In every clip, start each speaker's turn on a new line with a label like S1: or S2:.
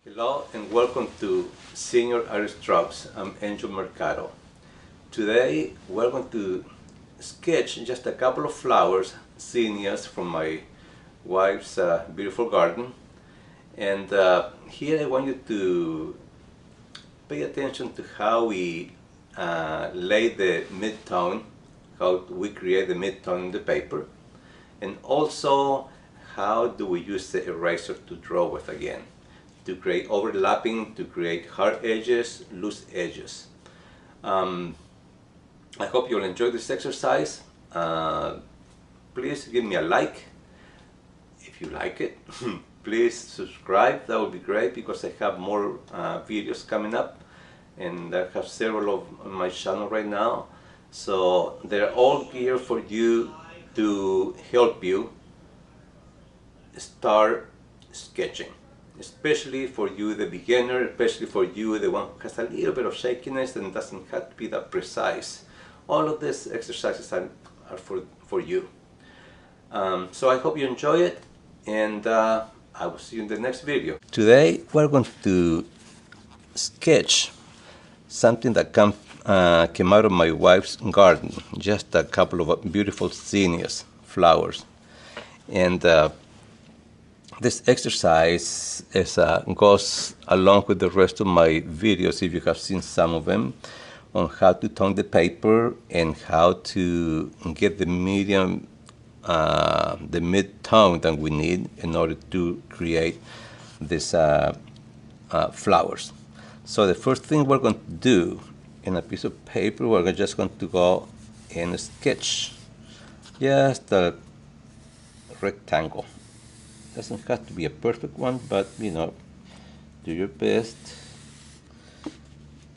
S1: Hello and welcome to Senior Artist Drops. I'm Angel Mercado. Today we're going to sketch just a couple of flowers, zinnias, from my wife's beautiful garden. And here I want you to pay attention to how we lay the mid-tone, how we create the mid-tone in the paper, and also how do we use the eraser to draw with again, to create overlapping, to create hard edges, loose edges. I hope you'll enjoy this exercise. Please give me a like if you like it. Please subscribe, that would be great, because I have more videos coming up, and I have several on my channel right now. So they're all geared for you to help you start sketching. Especially for you, the beginner, especially for you, the one who has a little bit of shakiness and doesn't have to be that precise. All of these exercises are for you. So I hope you enjoy it, and I will see you in the next video. Today we're going to sketch something that came out of my wife's garden. Just a couple of beautiful zinnias flowers. And this exercise goes along with the rest of my videos, if you have seen some of them, on how to tone the paper and how to get the mid-tone that we need in order to create these flowers. So the first thing we're going to do in a piece of paper, we're just going to go and sketch just a rectangle. Doesn't have to be a perfect one, but you know, do your best.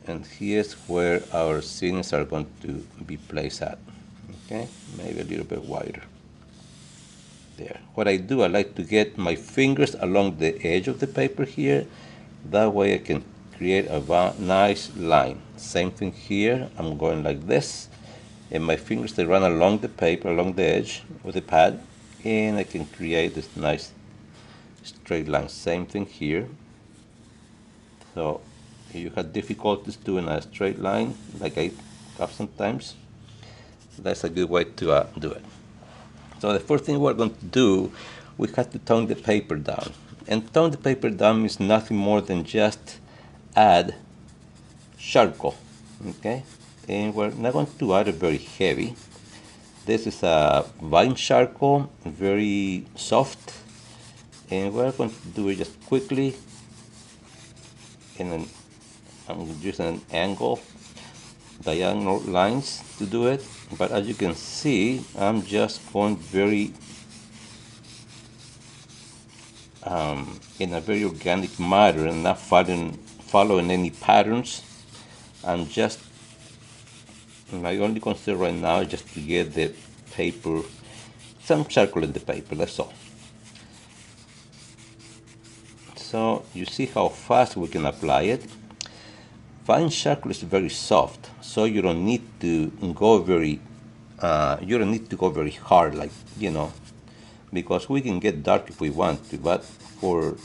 S1: And here's where our zinnias are going to be placed at. Okay, maybe a little bit wider. There. What I do, I like to get my fingers along the edge of the paper here. That way I can create a nice line. Same thing here. I'm going like this, and my fingers, they run along the paper, along the edge of the pad, and I can create this nice straight line. Same thing here. So if you have difficulties doing a straight line, like I have sometimes, that's a good way to do it. So the first thing we're going to do, we have to tone the paper down. And tone the paper down means nothing more than just add charcoal. Okay? And we're not going to add it very heavy. This is a vine charcoal, very soft. And we're going to do it just quickly, and then I'm using an angle, diagonal lines to do it. But as you can see, I'm just going very in a very organic manner and not following any patterns. I'm just, my only concern right now is just to get the paper, some charcoal in the paper, that's all. So you see how fast we can apply it. Fine charcoal is very soft, so you don't need to go very hard, like, you know, because we can get dark if we want to. But to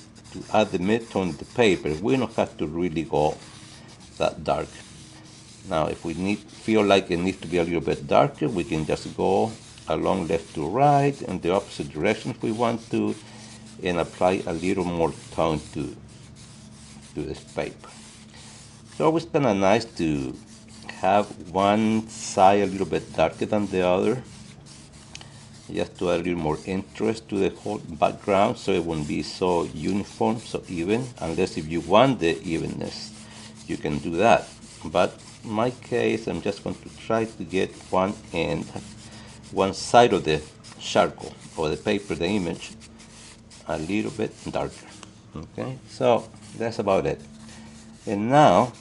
S1: add the mid-tone to the paper, we don't have to really go that dark. Now, if we feel like it needs to be a little bit darker, we can just go along left to right in the opposite direction if we want to, and apply a little more tone to this paper. It's always kind of nice to have one side a little bit darker than the other, just to add a little more interest to the whole background, so it won't be so uniform, so even, unless if you want the evenness, you can do that. But in my case, I'm just going to try to get one side of the charcoal, or the paper, the image, a little bit darker. Okay, so that's about it. And now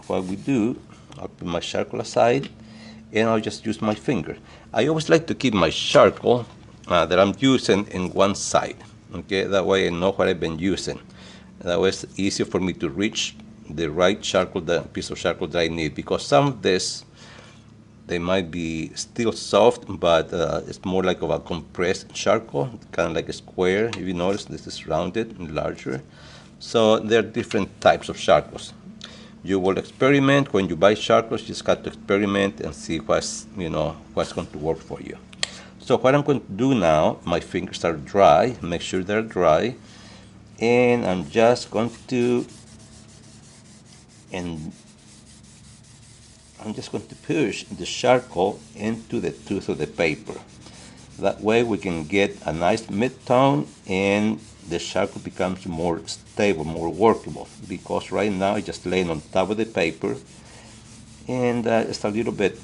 S1: what we do, I'll put my charcoal aside, and I'll just use my finger. I always like to keep my charcoal that I'm using in one side. Okay, that way I know what I've been using. That way it's easier for me to reach the right charcoal, the piece of charcoal that I need, because some of this, they might be still soft, but it's more like of a compressed charcoal, kind of like a square. If you notice, this is rounded and larger. So there are different types of charcoals. You will experiment when you buy charcoals. You just got to experiment and see what's what's going to work for you. So what I'm going to do now, my fingers are dry. Make sure they're dry, and I'm just going to push the charcoal into the tooth of the paper. That way we can get a nice mid-tone and the charcoal becomes more stable, more workable, because right now it's just laying on top of the paper and it's a little bit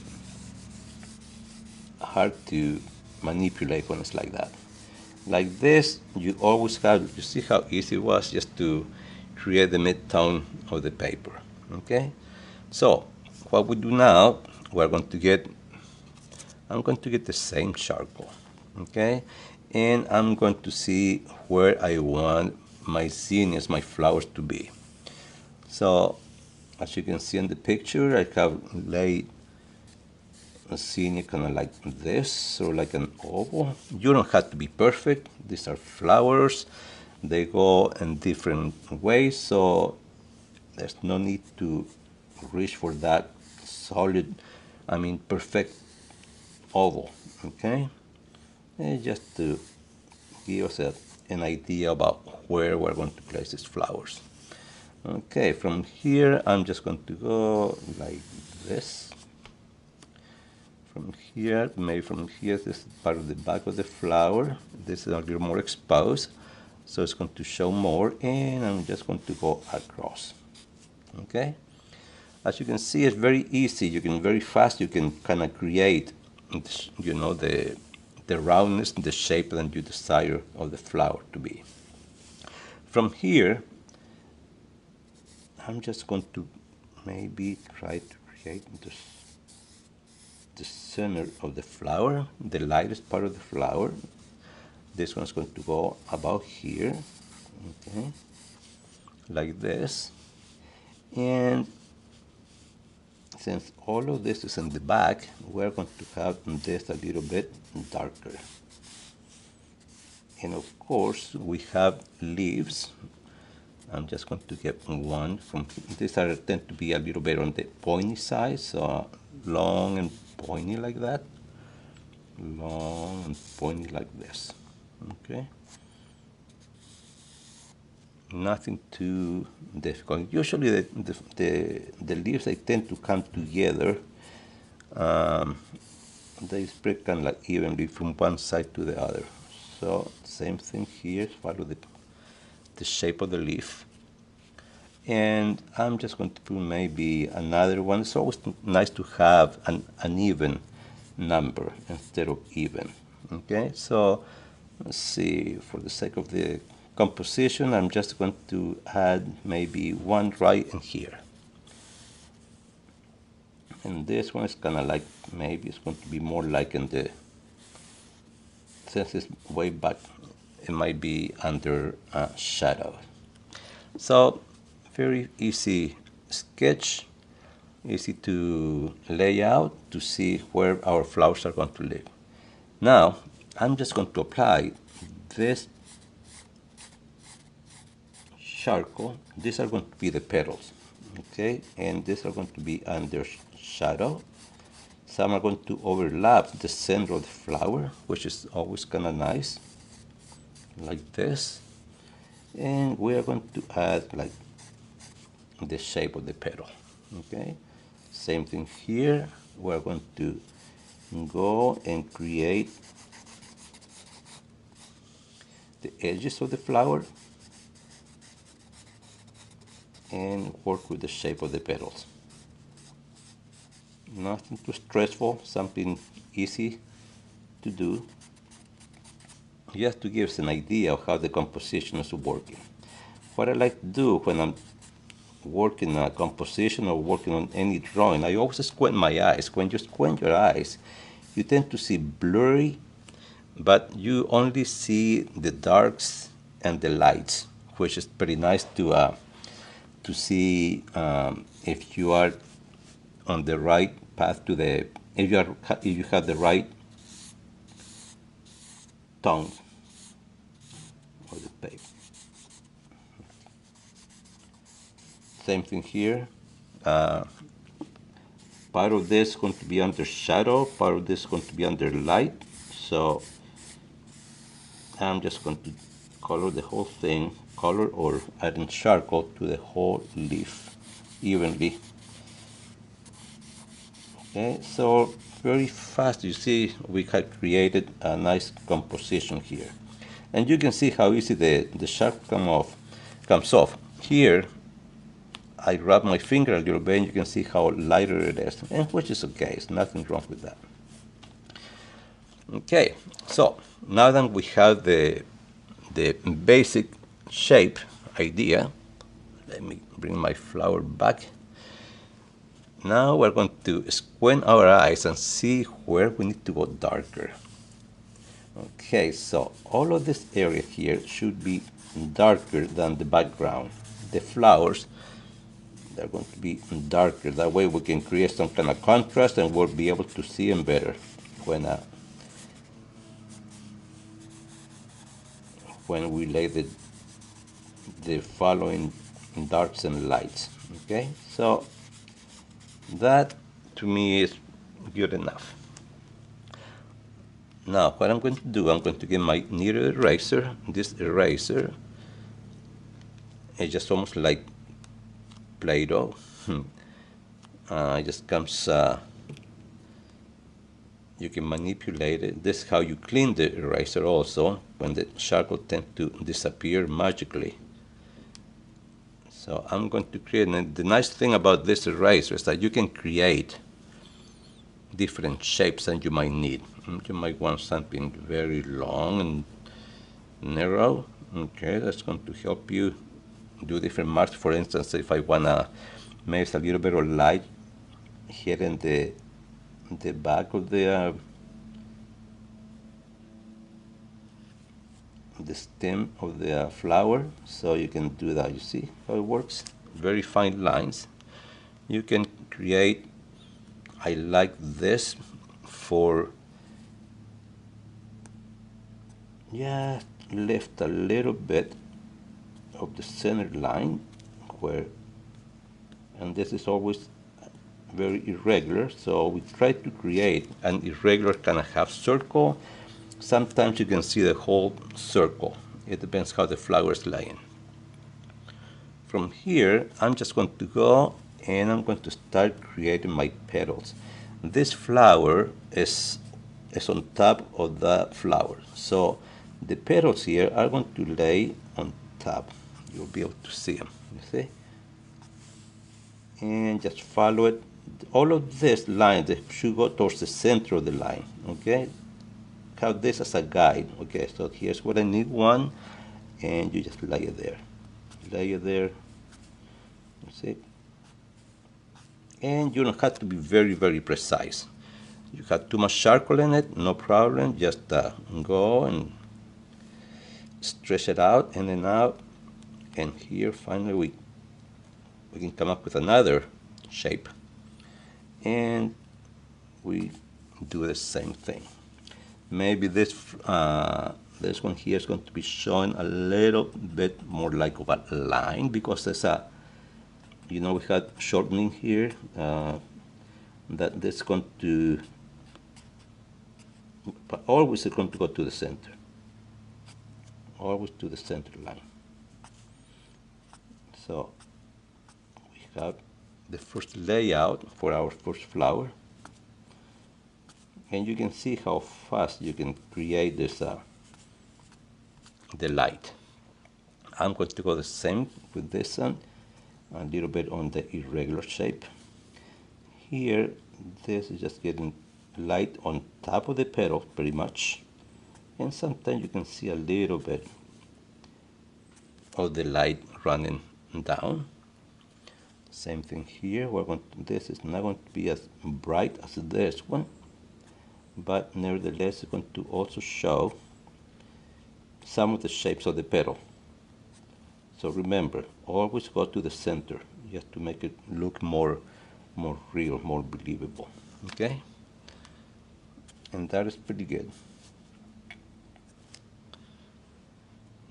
S1: hard to manipulate when it's like that. Like this, you always have, you see how easy it was just to create the mid-tone of the paper, okay? So what we do now, I'm going to get the same charcoal, okay? And I'm going to see where I want my zinnias, my flowers to be. So as you can see in the picture, I have laid a zinnia kind of like this, or like an oval. You don't have to be perfect. These are flowers. They go in different ways, so there's no need to reach for that solid, perfect oval, okay? And just to give us an idea about where we're going to place these flowers. Okay, from here I'm just going to go like this. From here, maybe from here, this is part of the back of the flower. This is a little more exposed, so it's going to show more, and I'm just going to go across. Okay? As you can see, it's very easy. You can very fast. You can kind of create, the roundness, the shape that you desire of the flower to be. From here, I'm just going to maybe try to create the center of the flower, the lightest part of the flower. This one's going to go about here, okay, like this. And since all of this is in the back, we're going to have this a little bit darker. And of course, we have leaves. I'm just going to get one from, these tend to be a little bit on the pointy side, so long and pointy like that. Long and pointy like this, okay? Nothing too difficult. Usually the leaves, they tend to come together. They spread kind of like evenly from one side to the other. So same thing here, follow the shape of the leaf. And I'm just going to put maybe another one. It's always nice to have an even number instead of even. Okay, so let's see, for the sake of the composition, I'm just going to add maybe one right in here. And this one is kind of like, maybe it's going to be more like in the, since it's way back, it might be under shadow. So very easy sketch, easy to lay out to see where our flowers are going to live. Now, I'm just going to apply this charcoal. These are going to be the petals, okay? And these are going to be under shadow. Some are going to overlap the center of the flower, which is always kind of nice, like this. And we are going to add like the shape of the petal, okay? Same thing here. We're going to go and create the edges of the flower and work with the shape of the petals. Nothing too stressful, something easy to do, just to give us an idea of how the composition is working. What I like to do when I'm working a composition or working on any drawing, I always squint my eyes. When you squint your eyes, you tend to see blurry, but you only see the darks and the lights, which is pretty nice to see if you are on the right path to the, if you have the right tone of the paper. Same thing here. Part of this is going to be under shadow, part of this is going to be under light. So I'm just going to color the whole thing, color or adding charcoal to the whole leaf evenly. Okay, so very fast, you see we have created a nice composition here. And you can see how easy the sharp comes off. Here, I rub my finger a little bit and you can see how lighter it is, and which is okay, there's nothing wrong with that. Okay, so now that we have the basic shape idea, let me bring my flower back. Now we're going to squint our eyes and see where we need to go darker. Okay, so all of this area here should be darker than the background. The flowers, they're going to be darker. That way we can create some kind of contrast and we'll be able to see them better when we lay the following darks and lights. Okay, so that to me is good enough. Now what I'm going to do, I'm going to get my kneaded eraser. This eraser is just almost like Play-Doh. It just comes, you can manipulate it. This is how you clean the eraser also, when the charcoal tends to disappear magically. So I'm going to create, and the nice thing about this eraser is that you can create different shapes that you might need. You might want something very long and narrow. Okay, that's going to help you do different marks. For instance, if I want to make a little bit of light here in the back of the stem of the flower, so you can do that. You see how it works? Very fine lines. You can create, I like this for lift a little bit of the center line where, and this is always very irregular, so we try to create an irregular kind of half circle. Sometimes you can see the whole circle. It depends how the flower is laying. From here, I'm just going to go and I'm going to start creating my petals. This flower is on top of the flower, so the petals here are going to lay on top. You'll be able to see them, you see? And just follow it. All of this line, they should go towards the center of the line, okay? Have this as a guide, okay? So here's what I need, one, and you just lay it there. Lay it there, you see? And you don't have to be very, very precise. You have too much charcoal in it, no problem. Just go and stretch it out and then out. And here, finally, we can come up with another shape. And we do the same thing. Maybe this one here is going to be showing a little bit more like of a line because there's a, we had shortening here. That this is going to, but always it's going to go to the center. Always to the center line. So we have the first layout for our first flower. And you can see how fast you can create this, the light. I'm going to go the same with this one, a little bit on the irregular shape. Here, this is just getting light on top of the petal, pretty much. And sometimes you can see a little bit of the light running down. Same thing here. This is not going to be as bright as this one, but nevertheless it's going to also show some of the shapes of the petal. So remember, always go to the center. You have to make it look more real, more believable. Okay? And that is pretty good.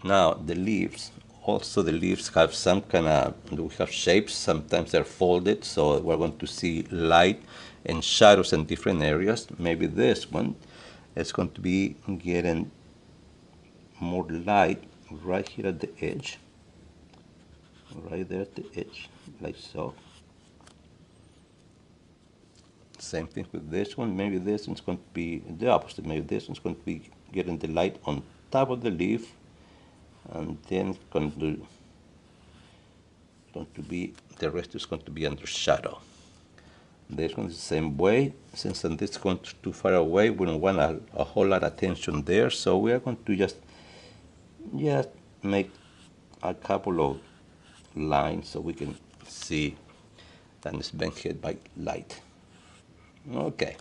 S1: Now the leaves, also the leaves have some kind of, we have shapes, sometimes they're folded, so we're going to see light and shadows in different areas. Maybe this one is going to be getting more light right here at the edge, right there at the edge, like so. Same thing with this one. Maybe this one's going to be the opposite. Maybe this one's going to be getting the light on top of the leaf, and then it's going to be, the rest is going to be under shadow. This one is the same way. Since this is going too far away, we don't want a whole lot of attention there, so we are going to just make a couple of lines so we can see that it's being hit by light. Okay.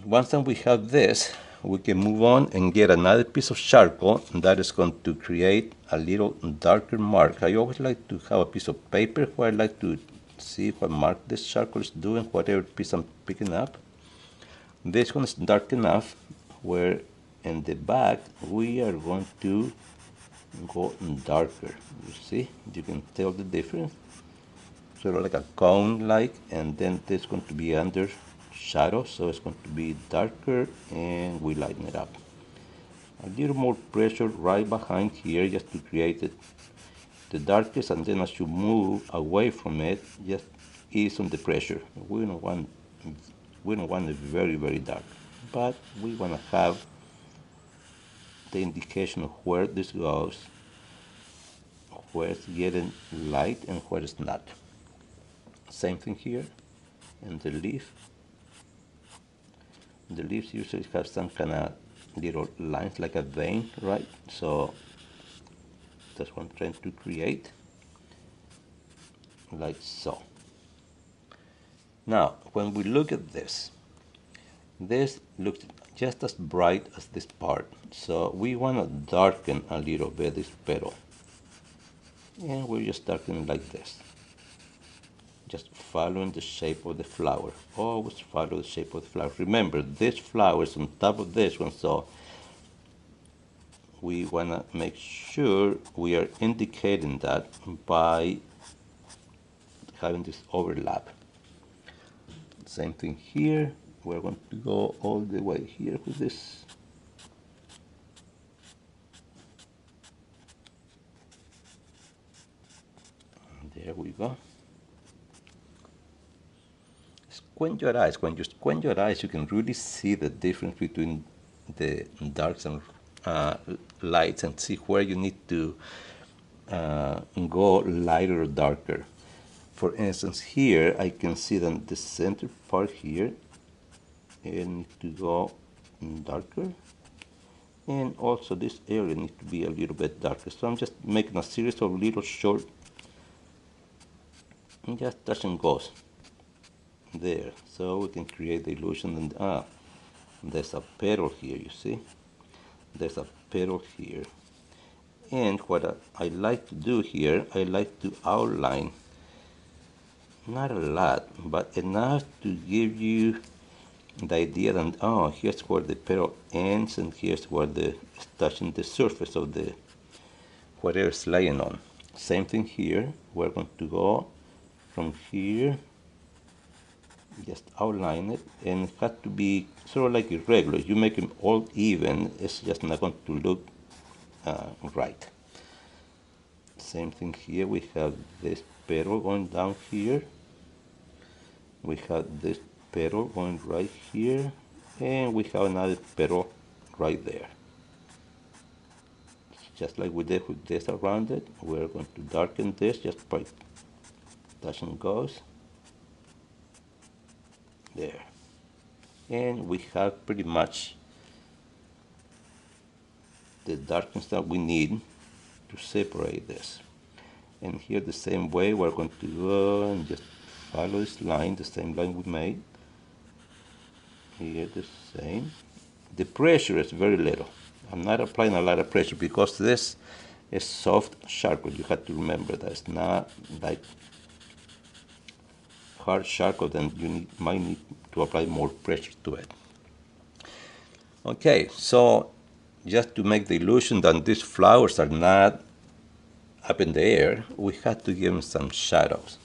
S1: Once that we have this, we can move on and get another piece of charcoal that is going to create a little darker mark. I always like to have a piece of paper where I like to see what mark this charcoal is doing, whatever piece I'm picking up. This one is dark enough where in the back we are going to go darker. You see, you can tell the difference. Sort of like a cone like, and then this is going to be under shadow, so it's going to be darker, and we lighten it up. A little more pressure right behind here just to create it the darkest, and then as you move away from it, just ease on the pressure. We don't want it very, very dark, but we want to have the indication of where this goes, where it's getting light and where it's not. Same thing here in the leaf. The leaves usually have some kind of little lines like a vein, right? So that's what I'm trying to create, like so. Now, when we look at this looks just as bright as this part. So we want to darken a little bit this petal. And we're just darkening like this. Just following the shape of the flower. Always follow the shape of the flower. Remember, this flower is on top of this one, so we want to make sure we are indicating that by having this overlap. Same thing here. We're going to go all the way here with this. There we go. Squint your eyes. When you squint your eyes, you can really see the difference between the darks and lights, and see where you need to go lighter or darker. For instance, here I can see that the center part here, it needs to go darker, and also this area needs to be a little bit darker. So I'm just making a series of little short, and just touch and goes there, so we can create the illusion. And there's a petal here, you see, there's a petal here. And what I like to do here, I like to outline, not a lot, but enough to give you the idea that, oh, here's where the petal ends, and here's where it's touching the surface of the whatever it's laying on. Same thing here. We're going to go from here, just outline it, and it has to be sort of like irregular. You make them all even, it's just not going to look right. Same thing here. We have this petal going down here. We have this petal going right here, and we have another petal right there. Just like we did with this around it, we're going to darken this just by touch and goes there. And we have pretty much the darkness that we need to separate this. And here the same way, we're going to go and just follow this line, the same line we made. Here the same. The pressure is very little. I'm not applying a lot of pressure because this is soft charcoal. You have to remember that it's not like hard charcoal, then you might need to apply more pressure to it. Okay, so just to make the illusion that these flowers are not up in the air, we had to give them some shadows.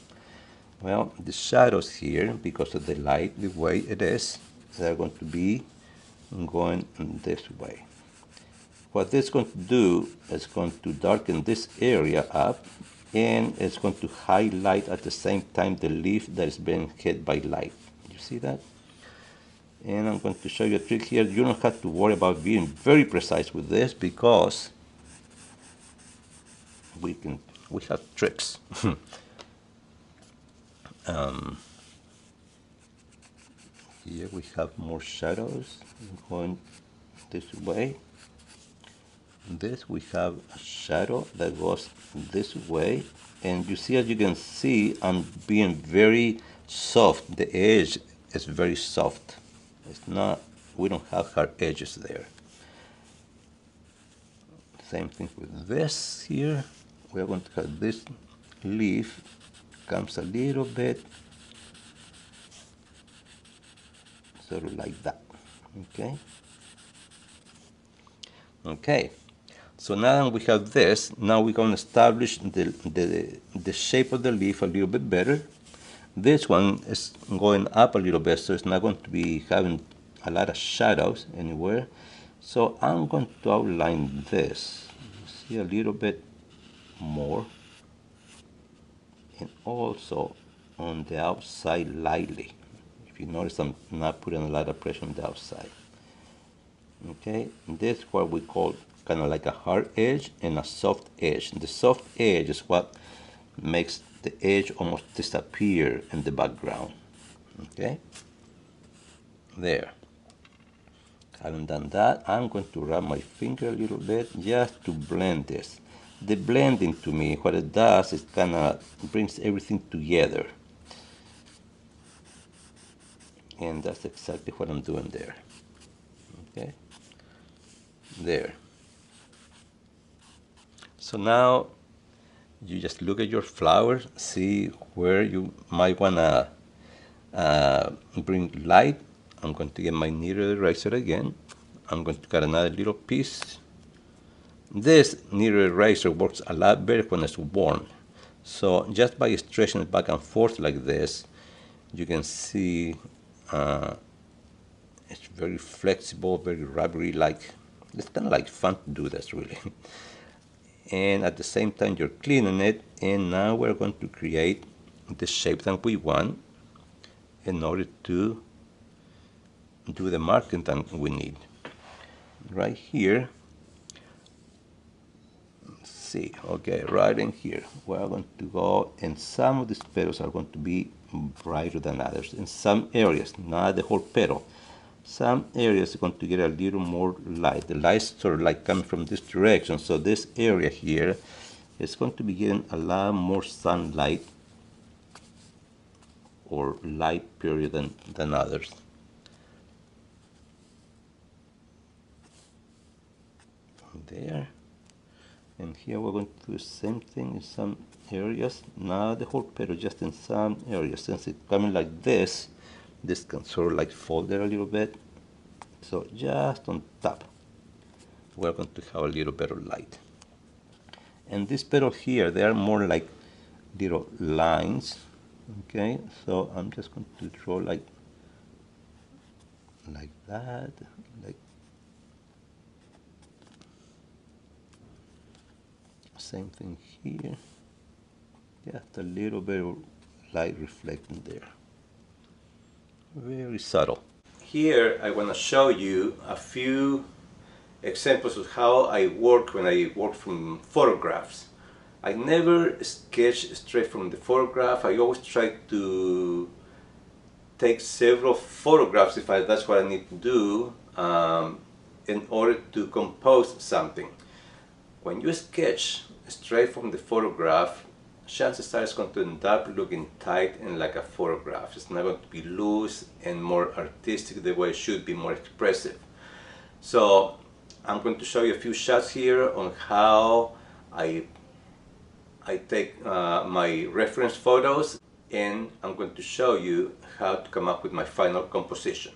S1: Well, the shadows here, because of the light, the way it is, they're going to be going this way. What this is going to do is going to darken this area up, and it's going to highlight at the same time the leaf that is being hit by light. You see that? And I'm going to show you a trick here. You don't have to worry about being very precise with this, because we have tricks. Here we have more shadows going this way. This we have a shadow that goes this way, and you see, as you can see, I'm being very soft. The edge is very soft. It's not, we don't have hard edges there. Same thing with this here. We're going to have this leaf comes a little bit sort of like that. Okay, so now we have this. Now we're going to establish the shape of the leaf a little bit better. This one is going up a little bit, so it's not going to be having a lot of shadows anywhere. So I'm going to outline this, see, a little bit more, and also on the outside lightly. If you notice, I'm not putting a lot of pressure on the outside. Okay, this is what we call kind of like a hard edge and a soft edge. The soft edge is what makes the edge almost disappear in the background. Okay, there. Having done that, I'm going to rub my finger a little bit just to blend this. The blending, to me, what it does is kind of brings everything together. And that's exactly what I'm doing there. Okay, there. So now you just look at your flowers, see where you might want to bring light. I'm going to get my kneaded eraser again. I'm going to cut another little piece. This kneaded eraser works a lot better when it's warm. So just by stretching it back and forth like this, you can see it's very flexible, very rubbery-like. It's kind of like fun to do this, really. And at the same time, you're cleaning it, and now we're going to create the shape that we want in order to do the marking that we need. Right here, let's see, okay, right in here, we're going to go, and some of these petals are going to be brighter than others. In some areas, not the whole petal, some areas are going to get a little more light. The light's sort of like coming from this direction, so this area here is going to be getting a lot more sunlight or light period than others. There. And here we're going to do the same thing in some areas, not the whole petal, just in some areas. Since it's coming like this can sort of like fold there a little bit. So just on top, we're going to have a little bit of light. And this petal here, they are more like little lines. Okay, so I'm just going to draw like that, like same thing here. Just a little bit of light reflecting there. Very subtle. Here I want to show you a few examples of how I work when I work from photographs. I never sketch straight from the photograph. I always try to take several photographs if that's what I need to do in order to compose something. When you sketch straight from the photograph, chances are it's going to end up looking tight and like a photograph. It's not going to be loose and more artistic the way it should be, more expressive. So I'm going to show you a few shots here on how I take my reference photos, and I'm going to show you how to come up with my final composition.